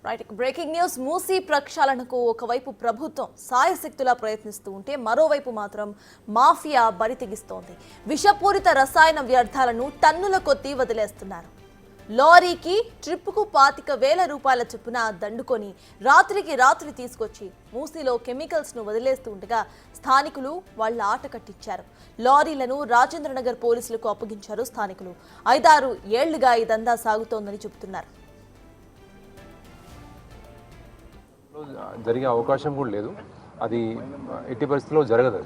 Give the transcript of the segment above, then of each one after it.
Right breaking news Musi ప్రక్షాళనకు ఒకవైపు ప్రభుత్వం సాయశక్తులా ప్రయత్నిస్తూ ఉంటే మరోవైపు మాత్రం మాఫియా బరితెగిస్తోంది. విషపూరిత రసాయన వ్యర్థాలను టన్నుల కొద్దీ వదిలేస్తున్నారు. లారీకి ట్రిప్పుకు 25,000 రూపాయల చొప్పున దండుకొని రాత్రికి రాత్రి తీసుకొచ్చి మూసీలో కెమికల్స్ ను వదిలేస్తూ ఉండగా స్థానికులు వాళ్ళ ఆట కట్టించారు. లారీలను రాజేంద్రనగర్ పోలీసులకు అప్పగించారు స్థానికులు. 5-6 ఏళ్లుగా ఈ దందా సాగుతోందని చెబుతున్నారు. జరిగే అవకాశం కూడా లేదు. అది ఎట్టి పరిస్థితుల్లో జరగదు.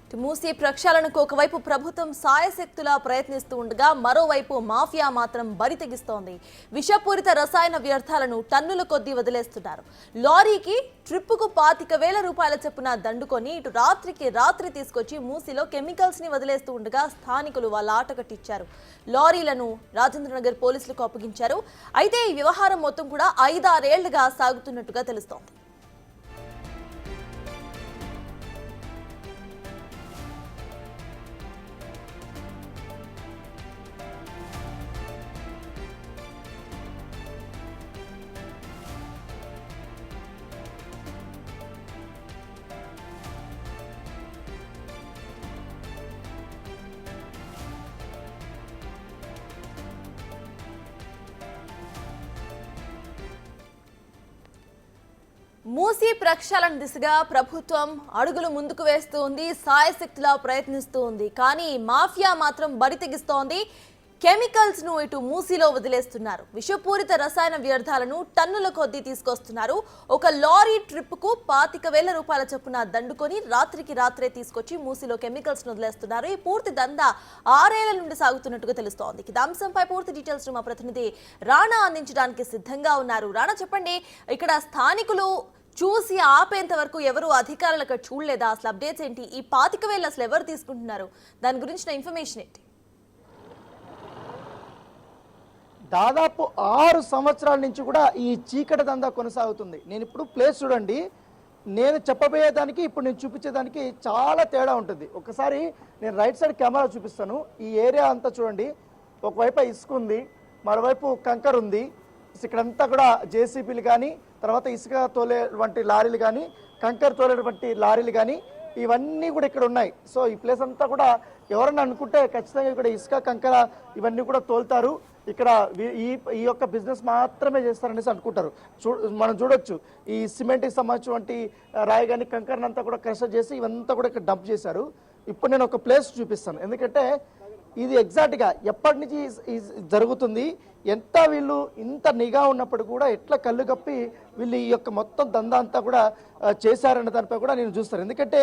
అది మూసీ ప్రక్షాళనకు ఒకవైపు ప్రభుత్వం సాయశక్తులా ప్రయత్నిస్తూ ఉండగా మరోవైపు మాఫియా మాత్రం బరితెగిస్తోంది. విషపూరిత రసాయన వ్యర్థాలను టన్నుల కొద్దీ వదిలేస్తున్నారు. లారీకి ట్రిప్పుకు 25,000 రూపాయల చొప్పున దండుకొని ఇటు రాత్రికి రాత్రి తీసుకొచ్చి మూసీలో కెమికల్స్ ని వదిలేస్తూ ఉండగా స్థానికులు వాళ్ళ ఆట కట్టించారు. లారీలను రాజేంద్రనగర్ పోలీసులకు అప్పగించారు. అయితే ఈ వ్యవహారం మొత్తం కూడా 5-6 ఏళ్లుగా సాగుతున్నట్టుగా తెలుస్తోంది. మూసీ ప్రక్షాళన దిశగా ప్రభుత్వం అడుగులు ముందుకు వేస్తోంది. సాయశక్తిలా ప్రయత్నిస్తూ ఉంది. కానీ మాఫియా మాత్రం బరితెగిస్తోంది. కెమికల్స్ ను ఇటు మూసీలో వదిలేస్తున్నారు. విషపూరిత రసాయన వ్యర్థాలను టన్నుల కొద్దీ తీసుకొస్తున్నారు. ఒక లారీ ట్రిప్ కు 25,000 రూపాయల చొప్పున దండుకొని రాత్రికి రాత్రే తీసుకొచ్చి మూసీలో కెమికల్స్ ను వదిలేస్తున్నారు. ఈ పూర్తి దందా 6 ఏళ్ల నుండి సాగుతున్నట్టుగా తెలుస్తోంది. ఈ అంశంపై పూర్తి డీటెయిల్స్ మా ప్రతినిధి రాణా అందించడానికి సిద్ధంగా ఉన్నారు. రాణా, చెప్పండి, ఇక్కడ స్థానికులు చూసి ఆపేంత వరకు ఎవరు అధికారులకు చూడలేదా? అసలు అప్డేట్స్ ఏంటి? ఈ 25,000 అసలు ఎవరు తీసుకుంటున్నారు? దాని గురించిన ఇన్ఫర్మేషన్ ఏంటి? దాదాపు 6 సంవత్సరాల నుంచి కూడా ఈ చీకటి దందా కొనసాగుతుంది. నేను ఇప్పుడు ప్లేస్ చూడండి, నేను చెప్పబోయేదానికి ఇప్పుడు నేను చూపించేదానికి చాలా తేడా ఉంటుంది. ఒకసారి నేను రైట్ సైడ్ కెమెరా చూపిస్తాను. ఈ ఏరియా అంతా చూడండి, ఒకవైపు ఇసుక ఉంది, మరోవైపు కంకర్ ఉంది. ఇక్కడంతా కూడా జేసీబీలు కానీ, తర్వాత ఇసుక తోలేటువంటి లారీలు కానీ, కంకర్ తోలేటువంటి లారీలు కానీ ఇవన్నీ కూడా ఇక్కడ ఉన్నాయి. సో ఈ ప్లేస్ అంతా కూడా ఎవరన్నా అనుకుంటే ఖచ్చితంగా ఇక్కడ ఇసుక కంకర ఇవన్నీ కూడా తోలుతారు. ఇక్కడ ఈ యొక్క బిజినెస్ మాత్రమే చేస్తారనేసి అనుకుంటారు. మనం చూడొచ్చు, ఈ సిమెంట్కి సంబంధించినటువంటి రాయి కానీ కంకరనంతా కూడా క్రషర్ చేసి ఇవంతా కూడా ఇక్కడ డంప్ చేశారు. ఇప్పుడు నేను ఒక ప్లేస్ చూపిస్తాను, ఎందుకంటే ఇది ఎగ్జాక్ట్గా ఎప్పటి నుంచి జరుగుతుంది, ఎంత వీళ్ళు ఇంత నిఘా ఉన్నప్పుడు కూడా ఎట్లా కళ్ళు కప్పి వీళ్ళు ఈ యొక్క మొత్తం దందా అంతా కూడా చేశారన్న దానిపై కూడా నేను చూస్తాను. ఎందుకంటే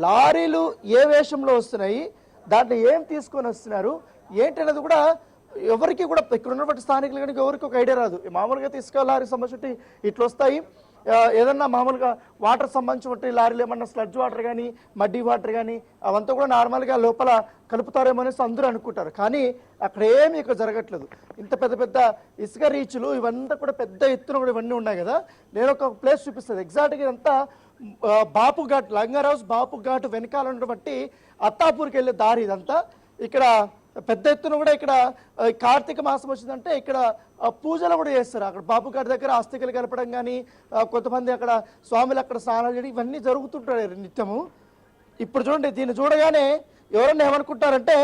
లారీలు ఏ వేషంలో వస్తున్నాయి, దాంట్లో ఏం తీసుకొని వస్తున్నారు ఏంటనేది కూడా ఎవరికి కూడా ఇక్కడ ఉన్నటువంటి స్థానికులు కానీ ఎవరికి ఒక ఐడియా రాదు. మామూలుగా ఇసుక లారీ సంబంధించి ఇట్లా వస్తాయి, ఏదన్నా మామూలుగా వాటర్ సంబంధించిన లారీలు ఏమన్నా స్లడ్జ్ వాటర్ కానీ మడ్డీ వాటర్ కానీ అవంతా కూడా నార్మల్గా లోపల కలుపుతారేమో అనేసి అందరూ అనుకుంటారు. కానీ అక్కడ ఏమి ఇక్కడ జరగట్లేదు. ఇంత పెద్ద పెద్ద ఇసుక రీచ్లు ఇవంతా కూడా పెద్ద ఎత్తున కూడా ఇవన్నీ ఉన్నాయి కదా. నేను ఒక ప్లేస్ చూపిస్తుంది. ఎగ్జాక్ట్గా ఇదంతా బాపు ఘాట్, లంగారావుస్ బాపు ఘాట్ వెనకాల ఉన్నటువంటి అత్తాపూర్కి వెళ్ళే దారి ఇదంతా. ఇక్కడ పెద్ద ఎత్తున కూడా ఇక్కడ కార్తీక మాసం వచ్చిందంటే ఇక్కడ పూజలు కూడా చేస్తారు. అక్కడ బాపు గారి దగ్గర అస్థికలు కలపడం కానీ, కొంతమంది అక్కడ స్వాములు అక్కడ స్నానాలు చేయడం ఇవన్నీ జరుగుతుంటారు నిత్యము. ఇప్పుడు చూడండి, దీన్ని చూడగానే ఎవరన్నా ఏమనుకుంటారంటే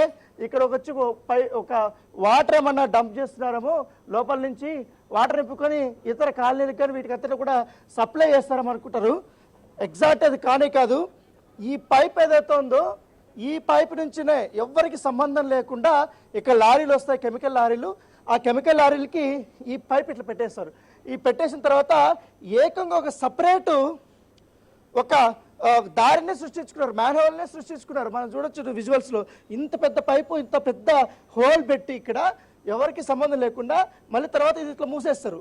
ఇక్కడ వచ్చి ఒక వాటర్ ఏమన్నా డంప్ చేస్తున్నారేమో, లోపల నుంచి వాటర్ నింపుకొని ఇతర కాలనీలకు కానీ వీటికి అంతటా కూడా సప్లై చేస్తారేమో అనుకుంటారు. ఎగ్జాక్ట్ అది కానే కాదు. ఈ పైప్ ఏదైతే ఉందో ఈ పైప్ నుంచినే ఎవ్వరికి సంబంధం లేకుండా ఇక్కడ లారీలు వస్తాయి, కెమికల్ లారీలు. ఆ కెమికల్ లారీలకి ఈ పైప్ ఇట్లా పెట్టేస్తారు. ఈ పెట్టేసిన తర్వాత ఏకంగా ఒక సపరేటు ఒక దారిని సృష్టించుకున్నారు, మ్యాన్ హోల్నే సృష్టించుకున్నారు. మనం చూడొచ్చు విజువల్స్లో, ఇంత పెద్ద పైపు, ఇంత పెద్ద హోల్ పెట్టి ఇక్కడ ఎవరికి సంబంధం లేకుండా మళ్ళీ తర్వాత ఇది ఇట్లా మూసేస్తారు.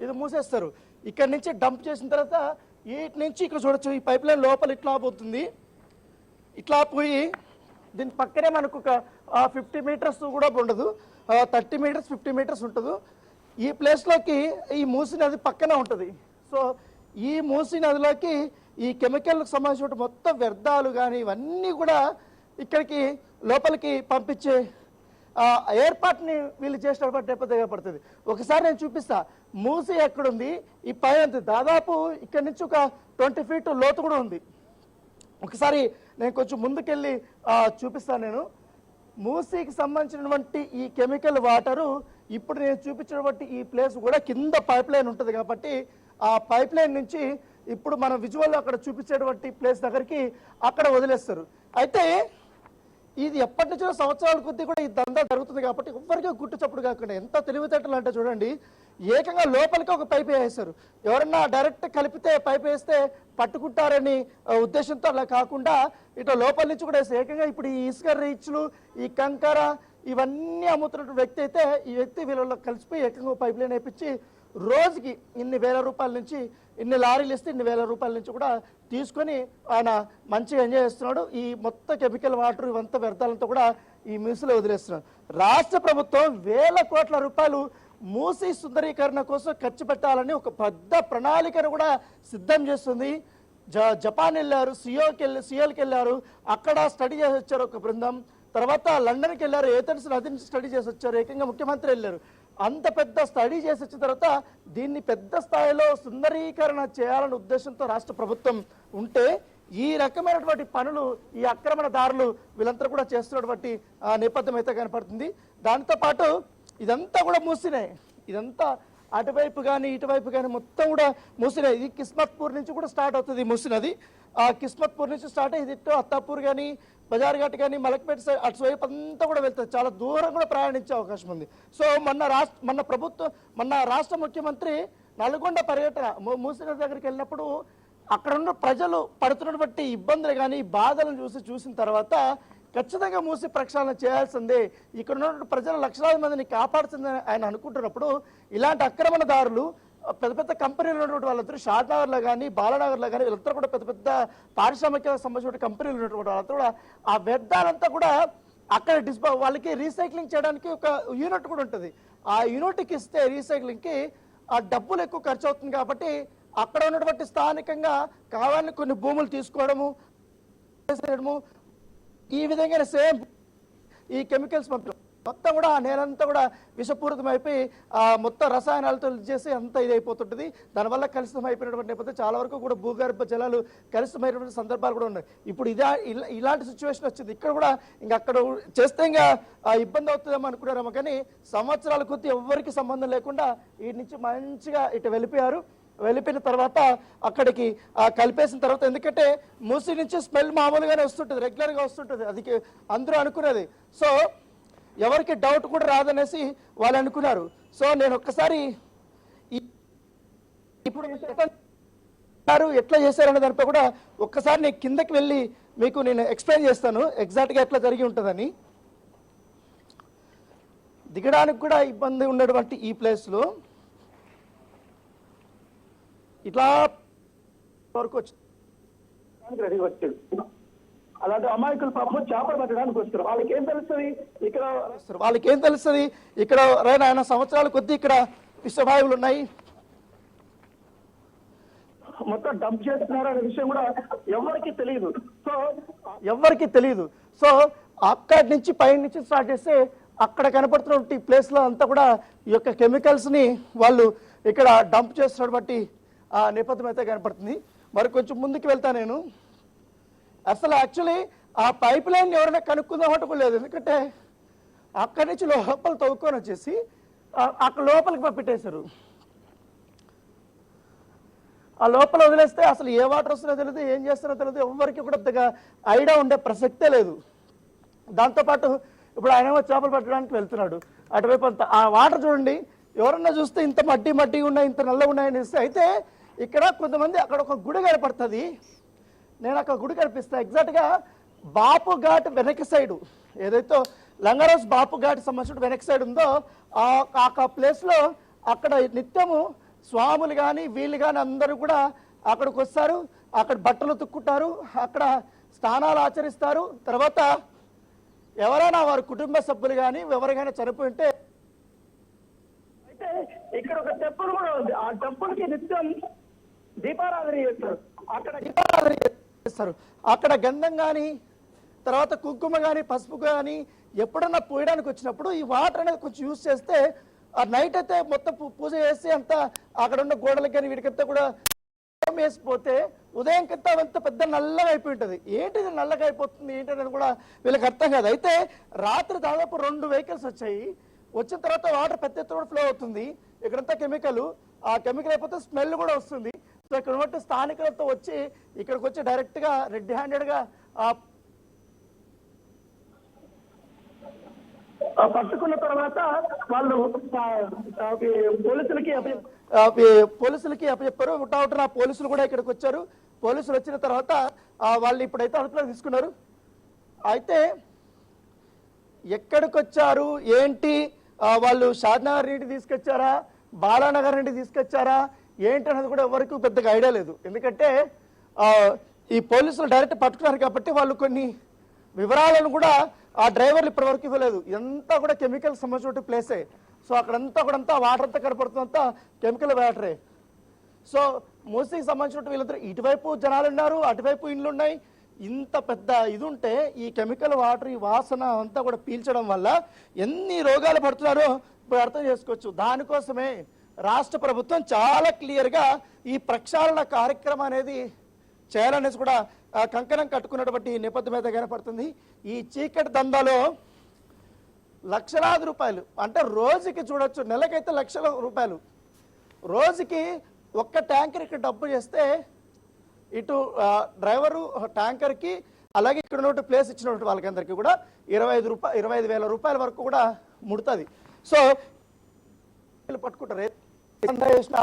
ఇది మూసేస్తారు. ఇక్కడ నుంచి డంప్ చేసిన తర్వాత వీటి నుంచి ఇక్కడ చూడొచ్చు, ఈ పైప్ లైన్ లోపల ఇట్లా పోతుంది. ఇట్లా పోయి దీని పక్కనే మనకు ఒక 50 మీటర్స్ కూడా ఉండదు, 30 మీటర్స్ 50 మీటర్స్ ఉంటుంది. ఈ ప్లేస్లోకి ఈ మూసి నది పక్కనే ఉంటుంది. సో ఈ మూసీ నదిలోకి ఈ కెమికల్కి సంబంధించిన మొత్తం వ్యర్థాలు కానీ ఇవన్నీ కూడా ఇక్కడికి లోపలికి పంపించే ఏర్పాటుని వీళ్ళు చేసినటువంటి నేపథ్యంగా పడుతుంది. ఒకసారి నేను చూపిస్తా మూసీ ఎక్కడుంది, ఈ పైన దాదాపు ఇక్కడి నుంచి ఒక 20 ఫీట్ లోతు కూడా ఉంది. ఒకసారి నేను కొంచెం ముందుకెళ్ళి చూపిస్తాను. నేను మూసీకి సంబంధించినటువంటి ఈ కెమికల్ వాటరు ఇప్పుడు నేను చూపించినటువంటి ఈ ప్లేస్ కూడా కింద పైప్ లైన్ ఉంటుంది కాబట్టి ఆ పైప్ లైన్ నుంచి ఇప్పుడు మనం విజువల్లో అక్కడ చూపించేటువంటి ప్లేస్ దగ్గరికి అక్కడ వదిలేస్తారు. అయితే ఇది ఎప్పటి నుంచో సంవత్సరాల కొద్దీ కూడా ఈ దందా జరుగుతుంది కాబట్టి ఎవ్వరికీ గుట్టు చప్పుడు కాకుండా ఎంత తెలివితేటలు అంటే చూడండి, ఏకంగా లోపలికి ఒక పైప్ వేస్తారు. ఎవరన్నా డైరెక్ట్ కలిపితే పైప్ వేస్తే పట్టుకుంటారని ఉద్దేశంతో అలా కాకుండా ఇట్లా లోపల నుంచి కూడా వేస్తారు. ఏకంగా ఇప్పుడు ఈ ఇసుక రీచ్లు, ఈ కంకర ఇవన్నీ అమ్ముతున్న వ్యక్తి అయితే ఈ వ్యక్తి వీళ్ళలో కలిసిపోయి ఏకంగా పైప్ లైన్ వేయించి రోజుకి ఇన్ని వేల రూపాయల నుంచి, ఇన్ని లారీలు ఇస్తే ఇన్ని వేల రూపాయల నుంచి కూడా తీసుకొని ఆయన మంచిగా ఎంజాయ్ చేస్తున్నాడు. ఈ మొత్తం కెమికల్ వాటర్ ఇవంతా వ్యర్థాలంతా కూడా ఈ మూసీలో వదిలేస్తున్నాడు. రాష్ట్ర ప్రభుత్వం వేల కోట్ల రూపాయలు మూసీ సుందరీకరణ కోసం ఖర్చు పెట్టాలని ఒక పెద్ద ప్రణాళికను కూడా సిద్ధం చేస్తుంది. జపాన్ వెళ్ళారు, సియోల్కి వెళ్ళారు, అక్కడ స్టడీ చేసి వచ్చారు ఒక బృందం. తర్వాత లండన్కి వెళ్ళారు, ఏథెన్స్ నదిని స్టడీ చేసి వచ్చారు, ఏకంగా ముఖ్యమంత్రి వెళ్ళారు. అంత పెద్ద స్టడీ చేసి వచ్చిన తర్వాత దీన్ని పెద్ద స్థాయిలో సుందరీకరణ చేయాలనే ఉద్దేశంతో రాష్ట్ర ప్రభుత్వం ఉంటే ఈ రకమైనటువంటి పనులు ఈ ఆక్రమణదారులు వీళ్ళంతా కూడా చేస్తున్నటువంటి నేపథ్యం అయితే కనపడుతుంది. దాంతోపాటు ఇదంతా కూడా మూసినాయి, ఇదంతా అటువైపు కానీ ఇటువైపు కానీ మొత్తం కూడా మూసినాయి. ఇది కిస్మత్పూర్ నుంచి కూడా స్టార్ట్ అవుతుంది మూసినది. ఆ కిస్మత్పూర్ నుంచి స్టార్ట్ అయ్యి ఇటు అత్తాపూర్ కానీ బజార్ ఘాట్ కానీ మలక్పేట సైడ్ అటువైపు అంతా కూడా వెళ్తుంది. చాలా దూరం కూడా ప్రయాణించే అవకాశం ఉంది. సో మొన్న రాష్ట్ర ముఖ్యమంత్రి నల్గొండ పర్యటన మూసినది దగ్గరికి వెళ్ళినప్పుడు అక్కడ ఉన్న ప్రజలు పడుతున్నటువంటి ఇబ్బందులు కానీ బాధలను చూసిన తర్వాత ఖచ్చితంగా మూసి ప్రక్షాళన చేయాల్సిందే, ఇక్కడ ఉన్నటువంటి ప్రజలు లక్షలాది మందిని కాపాడుతుందని ఆయన అనుకుంటున్నప్పుడు ఇలాంటి ఆక్రమణదారులు పెద్ద పెద్ద కంపెనీలు ఉన్నటువంటి వాళ్ళందరూ షాద్నగర్లో కానీ బాలనగర్లో కానీ వీళ్ళందరూ కూడా పెద్ద పెద్ద పారిశ్రామిక సంబంధించిన కంపెనీలు ఉన్నటువంటి వాళ్ళంతా కూడా ఆ వ్యర్థాలంతా కూడా అక్కడ వాళ్ళకి రీసైక్లింగ్ చేయడానికి ఒక యూనిట్ కూడా ఉంటుంది. ఆ యూనిట్కి ఇస్తే రీసైక్లింగ్కి ఆ డబ్బులు ఎక్కువ ఖర్చు అవుతుంది కాబట్టి అక్కడ ఉన్నటువంటి స్థానికంగా కావాలని కొన్ని భూములు తీసుకోవడము, ఈ విధంగా సేమ్ ఈ కెమికల్స్ మొత్తం కూడా ఆ నేలంతా కూడా విషపూరితమైపోయి మొత్తం రసాయనాలతో చేసి అంతా ఇది అయిపోతుంటుంది. దానివల్ల కలుషితం అయిపోయినటువంటి నేపథ్యం చాలా వరకు కూడా భూగర్భ జలాలు కలుషితమైనటువంటి సందర్భాలు కూడా ఉన్నాయి. ఇప్పుడు ఇలాంటి సిచ్యువేషన్ వచ్చింది. ఇక్కడ కూడా ఇంకా అక్కడ చేస్తే ఇంకా ఇబ్బంది అవుతుందేమో అనుకున్నారేమో, కానీ సంవత్సరాల కొద్దీ ఎవరికి సంబంధం లేకుండా వీటి నుంచి మంచిగా ఇటు వెళ్ళిపోయిన తర్వాత అక్కడికి కలిపేసిన తర్వాత, ఎందుకంటే మూసి నుంచి స్మెల్ మామూలుగానే వస్తుంటుంది, రెగ్యులర్గా వస్తుంటుంది, అది అందరూ అనుకునేది. సో ఎవరికి డౌట్ కూడా రాదనేసి వాళ్ళు అనుకున్నారు. సో నేను ఒక్కసారి ఇప్పుడు ఎట్లా చేశారనే దానిపై కూడా ఒక్కసారి నేను కిందకి వెళ్ళి మీకు నేను ఎక్స్ప్లెయిన్ చేస్తాను ఎగ్జాక్ట్గా ఎట్లా జరిగి ఉంటుందని. దిగడానికి కూడా ఇబ్బంది ఉన్నటువంటి ఈ ప్లేస్లో ఇట్లా వరకు వచ్చాడు. అలాంటి అమాయకులు పాపం చేపలు పట్టడానికి వస్తారు. వాళ్ళకి ఏం తెలుస్తుంది ఇక్కడ ఆయన సంవత్సరాల కొద్దీ ఇక్కడ విషవాయువులు ఉన్నాయి, మొత్తం డంప్ చేస్తున్నారు అనే విషయం కూడా ఎవరికి తెలియదు. సో అక్కడి నుంచి పైన నుంచి స్టార్ట్ చేస్తే అక్కడ కనపడుతున్న ప్లేస్ లో అంతా కూడా ఈ యొక్క కెమికల్స్ ని వాళ్ళు ఇక్కడ డంప్ చేస్తున్నటువంటి ఆ నేపథ్యం అయితే కనపడుతుంది. మరి కొంచెం ముందుకు వెళ్తా నేను. అసలు యాక్చువల్లీ ఆ పైప్ లైన్ ఎవరైనా కనుక్కుందాం అంటే లేదు, ఎందుకంటే అక్కడి నుంచి లోపల తవ్వుకొని వచ్చేసి అక్కడ లోపలికి పెట్టేశారు. ఆ లోపల వదిలేస్తే అసలు ఏ వాటర్ వస్తుందో తెలియదు, ఏం చేస్తారో తెలియదు, ఎవరికి కూడా పెద్దగా ఐడియా ఉండే ప్రసక్తే లేదు. దాంతోపాటు ఇప్పుడు ఆయన చేపలు పట్టడానికి వెళ్తున్నాడు, అటువైపు అంతా ఆ వాటర్ చూడండి, ఎవరన్నా చూస్తే ఇంత మట్టి ఉన్నాయి, ఇంత నల్లగా ఉన్నాయని ఇస్తే. అయితే ఇక్కడ కొంతమంది అక్కడ ఒక గుడి కనపడుతుంది, నేను అక్కడ గుడి కనిపిస్తా. ఎగ్జాక్ట్గా బాపు ఘాట్ వెనక సైడు, ఏదైతే లంగరోస్ బాపు ఘాట్ సంబంధించిన వెనక సైడ్ ఉందో ఆ ప్లేస్లో అక్కడ నిత్యము స్వాములు కానీ వీళ్ళు కానీ అందరూ కూడా అక్కడికి వస్తారు, అక్కడ బట్టలు తుక్కుంటారు, అక్కడ స్నానాలు ఆచరిస్తారు. తర్వాత ఎవరైనా వారి కుటుంబ సభ్యులు కానీ ఎవరికైనా చనిపోయి ఉంటే అయితే ఇక్కడ ఒక టెంపుల్ కూడా ఉంది. ఆ టెంపుల్ కి నిత్యం దీపారాధన చేస్తారు. అక్కడ దీపారాధన చేస్తారు. అక్కడ గంధం కానీ తర్వాత కుంకుమ కానీ పసుపు కానీ ఎప్పుడన్నా పోయడానికి వచ్చినప్పుడు ఈ వాటర్ అనేది కొంచెం యూజ్ చేస్తే ఆ నైట్ అయితే మొత్తం పూజ చేసి అంతా అక్కడ ఉన్న గోడలకి కానీ వీటికంతా కూడా వేసిపోతే ఉదయం కింద అంత పెద్ద నల్లగా అయిపోయి ఉంటుంది. ఏంటిది నల్లగా అయిపోతుంది ఏంటనేది కూడా వీళ్ళకి అర్థం కాదు. అయితే రాత్రి దాదాపు 2 వెహికల్స్ వచ్చాయి. వచ్చిన తర్వాత వాటర్ పెద్ద ఎత్తున ఫ్లో అవుతుంది. ఇక్కడంతా కెమికల్, ఆ కెమికల్ అయిపోతే స్మెల్ కూడా వస్తుంది. సో ఇక్కడ ఉన్నట్టు స్థానికులతో వచ్చి ఇక్కడికి వచ్చి డైరెక్ట్ గా రెడ్ హ్యాండెడ్ గా పట్టుకున్న తర్వాత వాళ్ళు పోలీసులకి అప్పచెప్పారు. ఉటావుటున పోలీసులు కూడా ఇక్కడికి వచ్చారు. పోలీసులు వచ్చిన తర్వాత వాళ్ళు ఇప్పుడైతే అదుపులోకి తీసుకున్నారు. అయితే ఎక్కడికి వచ్చారు ఏంటి, వాళ్ళు షాద్నగర్ నుండి తీసుకొచ్చారా బాలానగర్ నుండి తీసుకొచ్చారా ఏంటి అనేది కూడా ఎవరికి పెద్దగా ఐడియా లేదు. ఎందుకంటే ఈ పోలీసులు డైరెక్ట్ పట్టుకున్నారు కాబట్టి వాళ్ళు కొన్ని వివరాలను కూడా ఆ డ్రైవర్లు ఇప్పటి వరకు ఇవ్వలేదు. ఇదంతా కూడా కెమికల్ సంబంధించిన ప్లేసే. సో అక్కడంతా కూడా వాటర్ అంతా కనపడుతుందంతా కెమికల్ వాటరే. సో మూసీకి సంబంధించిన వీళ్ళందరూ ఇటువైపు జనాలు ఉన్నారు, అటువైపు ఇండ్లు ఉన్నాయి. ఇంత పెద్ద ఇది ఉంటే ఈ కెమికల్ వాటర్ ఈ వాసన అంతా కూడా పీల్చడం వల్ల ఎన్ని రోగాలు పడుతున్నారో ఇప్పుడు అర్థం చేసుకోవచ్చు. దానికోసమే రాష్ట్ర ప్రభుత్వం చాలా క్లియర్గా ఈ ప్రక్షాళన కార్యక్రమం అనేది చేయాలనేసి కూడా కంకణం కట్టుకున్నటువంటి నేపథ్యం మీద కనపడుతుంది. ఈ చీకటి దందాలో లక్షలాది రూపాయలు అంటే రోజుకి చూడొచ్చు, నెలకైతే లక్షల రూపాయలు. రోజుకి ఒక్క ట్యాంకర్ ఇక్కడ డబ్బు చేస్తే ఇటు డ్రైవరు ట్యాంకర్కి అలాగే ఇక్కడ ఉన్నటువంటి ప్లేస్ ఇచ్చినటువంటి వాళ్ళకందరికీ కూడా 25,000 రూపాయల వరకు కూడా ముడుతుంది. సో పట్టుకుంటారు చేసిన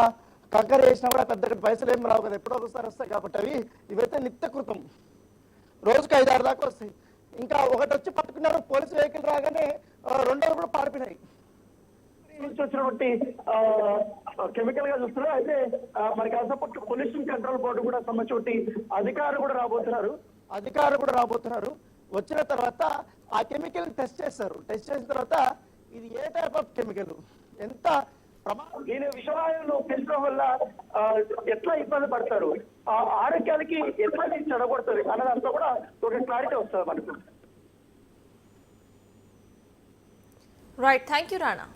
కంకర చేసినా కూడా పెద్ద పైసలు ఏం రావు కదా, ఎప్పుడో ఒకసారి వస్తాయి కాబట్టి అవి ఇవైతే నిత్యకృతం. రోజుకి 5-6 దాకా వస్తాయి. ఇంకా ఒకటి వచ్చి పట్టుకున్నారు, పోలీసు వెహికల్ రాగానే రెండోది కూడా పారిపోయినాయి. నుంచి వచ్చినటువంటి కెమికల్ గా చూస్తున్నారు. అయితే మనకి అసలు పొల్యూషన్ కంట్రోల్ బోర్డు కూడా సంబంధించి అధికారులు కూడా రాబోతున్నారు. వచ్చిన తర్వాత ఆ కెమికల్ టెస్ట్ చేస్తారు. టెస్ట్ చేసిన తర్వాత ఇది ఏ టైప్ ఆఫ్ కెమికల్, ఎంత ఈయన విషవాయువులు పెంచడం వల్ల ఎట్లా ఇబ్బంది పడతారు, ఆరోగ్యానికి ఎట్లా చెడగొడుతుంది అన్నదంతా కూడా ఒక క్లారిటీ వస్తుంది మనకు. Right, thank you Rana.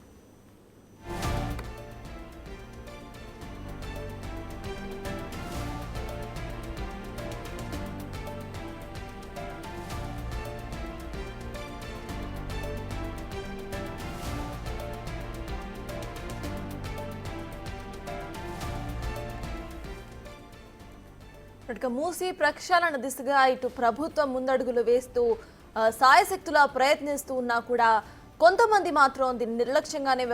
Musi ప్రక్షాళన దిశగా ఇటు ప్రభుత్వం ముందడుగులు వేస్తూ సాయశక్తులా ప్రయత్నిస్తూ ఉన్నా కూడా కొంతమంది మాత్రం దీన్ని నిర్లక్ష్యంగానే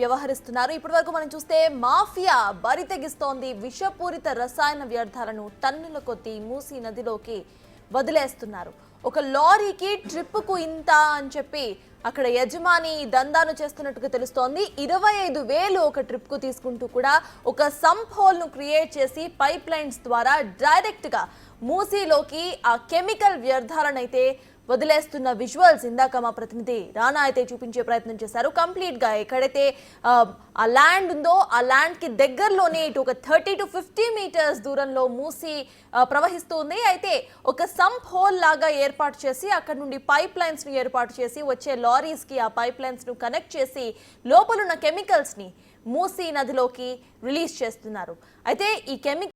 వ్యవహరిస్తున్నారు. ఇప్పటివరకు మనం చూస్తే మాఫియా బరి తెగిస్తోంది. విషపూరిత రసాయన వ్యర్థాలను టన్నుల కొద్దీ మూసీ నదిలోకి వదిలేస్తున్నారు. ఒక లారీకి ట్రిప్పుకు ఇంత అని చెప్పి అక్కడ యజమాని దందాను చేస్తున్నట్టుగా తెలుస్తోంది. 25,000 ఒక ట్రిప్ కు తీసుకుంటూ కూడా ఒక సంప్ హోల్ ను క్రియేట్ చేసి పైప్ లైన్స్ ద్వారా డైరెక్ట్ గా మూసీలోకి ఆ కెమికల్ వ్యర్థాలనైతే వదిలేస్తున్న విజువల్స్ ఇందాక మా ప్రతినిధి రానా అయితే చూపించే ప్రయత్నం చేశారు. కంప్లీట్ గా ఎక్కడైతే ఆ ల్యాండ్ ఉందో ఆ ల్యాండ్ కి దగ్గరలోనే ఇటు ఒక 30 to 50 మీటర్స్ దూరంలో మూసి ప్రవహిస్తుంది. అయితే ఒక సంప్ హోల్ లాగా ఏర్పాటు చేసి అక్కడ నుండి పైప్ లైన్స్ ను ఏర్పాటు చేసి వచ్చే లారీస్ కి ఆ పైప్ లైన్స్ ను కనెక్ట్ చేసి లోపలున్న కెమికల్స్ ని మూసీ నదిలోకి రిలీజ్ చేస్తున్నారు. అయితే ఈ కెమికల్